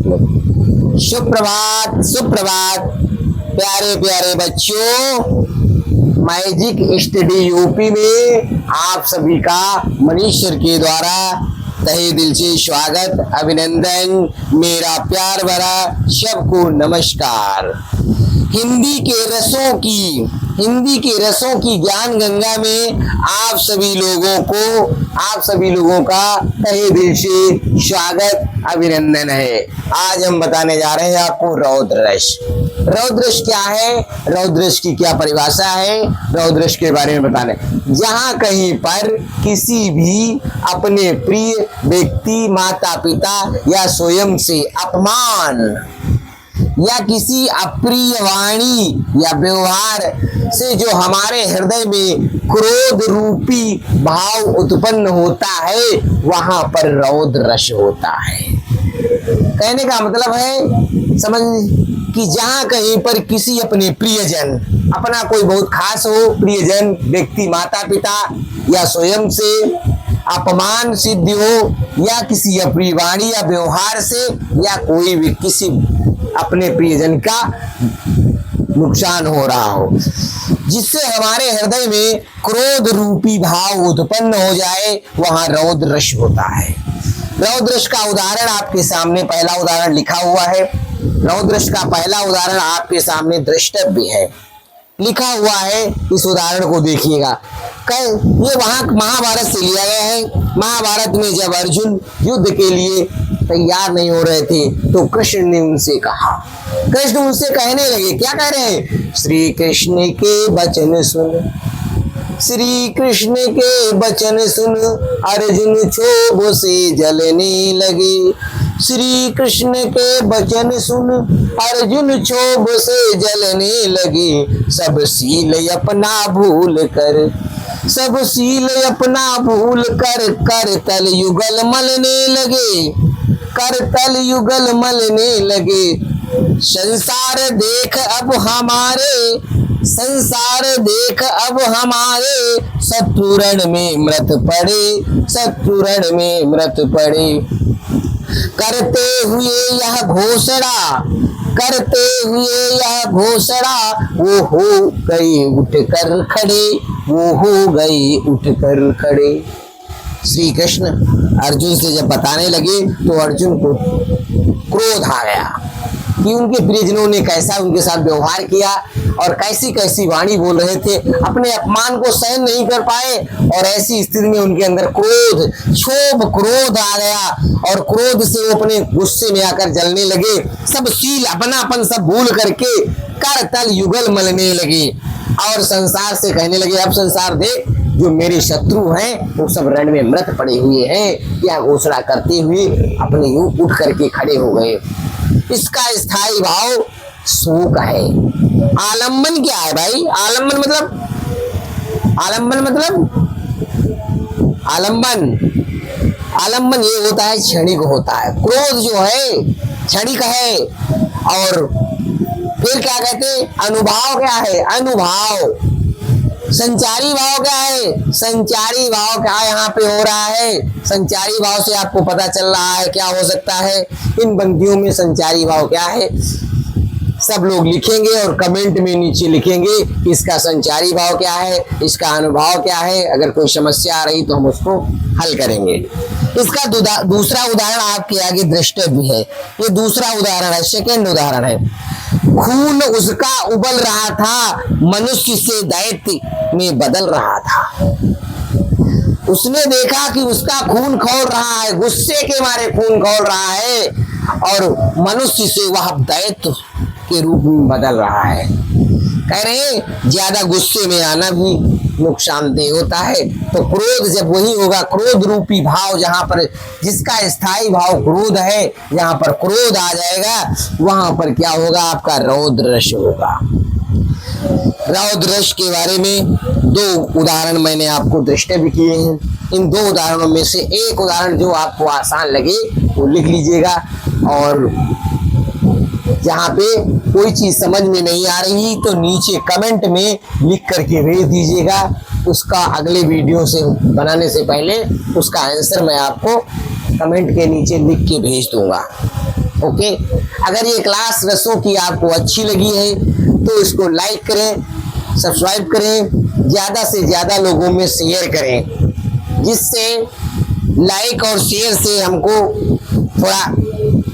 सुप्रभात सुप्रभात प्यारे प्यारे बच्चों, मैजिक स्टडी यूपी में आप सभी का मनीष सर के द्वारा तहे दिल से स्वागत, अभिनंदन, मेरा प्यार भरा सबको नमस्कार। हिंदी के रसों की ज्ञान गंगा में आप सभी लोगों का तहे दिल से स्वागत, अभिनंदन है। आज हम बताने जा रहे हैं आपको रौद्र रस। रौद्र रस क्या है, रौद्र रस की क्या परिभाषा है, रौद्र रस के बारे में बताने। जहाँ कहीं पर किसी भी अपने प्रिय व्यक्ति, माता पिता या स्वयं से अपमान या किसी अप्रिय वाणी या व्यवहार से जो हमारे हृदय में क्रोध रूपी भाव उत्पन्न होता है, वहां पर रौद्र रस होता है। कहने का मतलब है, समझ कि जहां कहीं पर किसी अपने प्रियजन, अपना कोई बहुत खास हो प्रियजन, व्यक्ति, माता पिता या स्वयं से अपमान सिद्ध हो या किसी अप्रिय वाणी या व्यवहार से या कोई भी किसी अपने प्रियजन का नुकसान हो रहा हो, जिससे हमारे हृदय में क्रोध रूपी भाव उत्पन्न हो जाए, वहां रौद्र रस होता है। रौद्र रस का उदाहरण आपके सामने पहला उदाहरण लिखा हुआ है। रौद्र रस का पहला उदाहरण आपके सामने द्रष्टव्य है, लिखा हुआ है। इस उदाहरण को देखिएगा। ये वहां महाभारत से लिया गया है। महाभारत में जब अर्जुन युद्ध के लिए तैयार नहीं हो रहे थे तो कृष्ण ने उनसे कहा, कृष्ण उनसे कहने लगे, क्या कह रहे हैं? श्री कृष्ण के वचन सुन, श्री कृष्ण के वचन सुन, अर्जुन क्षोभ से जलने लगे। श्री कृष्ण के वचन सुन, अर्जुन क्षोभ से जलने लगे। सब शील अपना भूल कर, सब शील अपना भूल कर, कर तल युगल मलने लगे, कर तल युगल मलने लगे। संसार देख अब हमारे, संसार देख अब हमारे, शत्रुरण में मृत पड़े, शत्रुरण में मृत पड़े। करते हुए यह घोषणा, करते हुए यह घोषणा, वो हो गए उठकर खड़े, वो हो गए उठकर खड़े। श्री कृष्ण अर्जुन से जब बताने लगे तो अर्जुन को क्रोध आ गया कि उनके प्रियजनों ने कैसा उनके साथ व्यवहार किया और कैसी कैसी वाणी बोल रहे थे। अपने अपमान को सहन नहीं कर पाए और ऐसी स्थिति में उनके अंदर क्रोध, क्षोभ, क्रोध आ गया और क्रोध से वो अपने गुस्से में आकर जलने लगे। सब शील अपनापन सब भूल करके कर तल युगल मलने लगे और संसार से कहने लगे, अब संसार देख, जो मेरे शत्रु हैं वो सब रण में मृत पड़े हुए हैं। यह घोषणा करते हुए अपने यूं उठ करके खड़े हो गए। इसका स्थायी भाव शोक है। आलम्बन क्या है भाई? आलम्बन मतलब, आलम्बन मतलब आलम्बन ये होता है, क्षणिक होता है। क्रोध जो है क्षणिक है। और फिर क्या कहते, अनुभाव क्या है? अनुभाव। संचारी भाव क्या है? संचारी भाव क्या यहाँ पे हो रहा है? संचारी भाव से आपको पता चल रहा है क्या हो सकता है इन पंक्तियों में। संचारी भाव क्या है सब लोग लिखेंगे और कमेंट में नीचे लिखेंगे कि इसका संचारी भाव क्या है, इसका अनुभाव क्या है। अगर कोई समस्या आ रही तो हम उसको हल करेंगे। इसका दूसरा उदाहरण आपके आगे द्रष्टव्य है। ये दूसरा उदाहरण है, सेकंड उदाहरण है। खून उसका उबल रहा था, मनुष्य से दैत्य में बदल रहा था। उसने देखा कि उसका खून खौल रहा है, गुस्से के मारे खून खौल रहा है और मनुष्य से वह दैत्य के रूप में बदल रहा है। कह रहे ज्यादा गुस्से में आना भी नुकसानदेह होता है। तो क्रोध जब वही होगा, क्रोध रूपी भाव, जहां पर जिसका स्थायी भाव क्रोध है, जहां पर क्रोध आ जाएगा वहां पर क्या होगा? आपका रौद्र रस होगा। रौद्र रस के बारे में दो उदाहरण मैंने आपको दृष्टव्य किए हैं। इन दो उदाहरणों में से एक उदाहरण जो आपको आसान लगे वो लिख लीजिएगा और जहाँ पे कोई चीज समझ में नहीं आ रही तो नीचे कमेंट में लिख करके भेज दीजिएगा। उसका अगले वीडियो से बनाने से पहले उसका आंसर मैं आपको कमेंट के नीचे लिख के भेज दूंगा। ओके, अगर ये क्लास रसों की आपको अच्छी लगी है तो इसको लाइक करें, सब्सक्राइब करें, ज़्यादा से ज़्यादा लोगों में शेयर करें, जिससे लाइक और शेयर से हमको थोड़ा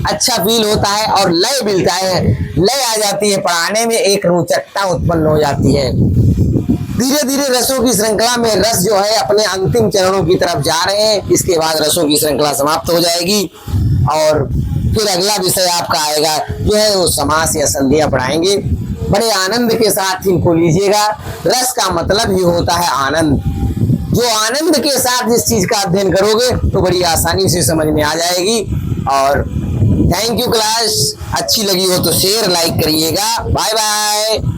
अच्छा फील होता है और लय मिलता है, लय आ जाती है, पढ़ाने में एक रोचकता उत्पन्न हो जाती है। धीरे धीरे रसों की श्रृंखला में रस जो है अपने अंतिम चरणों की तरफ जा रहे हैं। इसके बाद रसों की श्रृंखला समाप्त हो जाएगी और फिर अगला विषय आपका आएगा जो है वो समास या संधियां पढ़ाएंगे। बड़े आनंद के साथ इनको लीजिएगा। रस का मतलब ही होता है आनंद। जो आनंद के साथ इस चीज का अध्ययन करोगे तो बड़ी आसानी से समझ में आ जाएगी। और थैंक यू क्लास, अच्छी लगी हो तो शेयर लाइक करिएगा। Bye bye.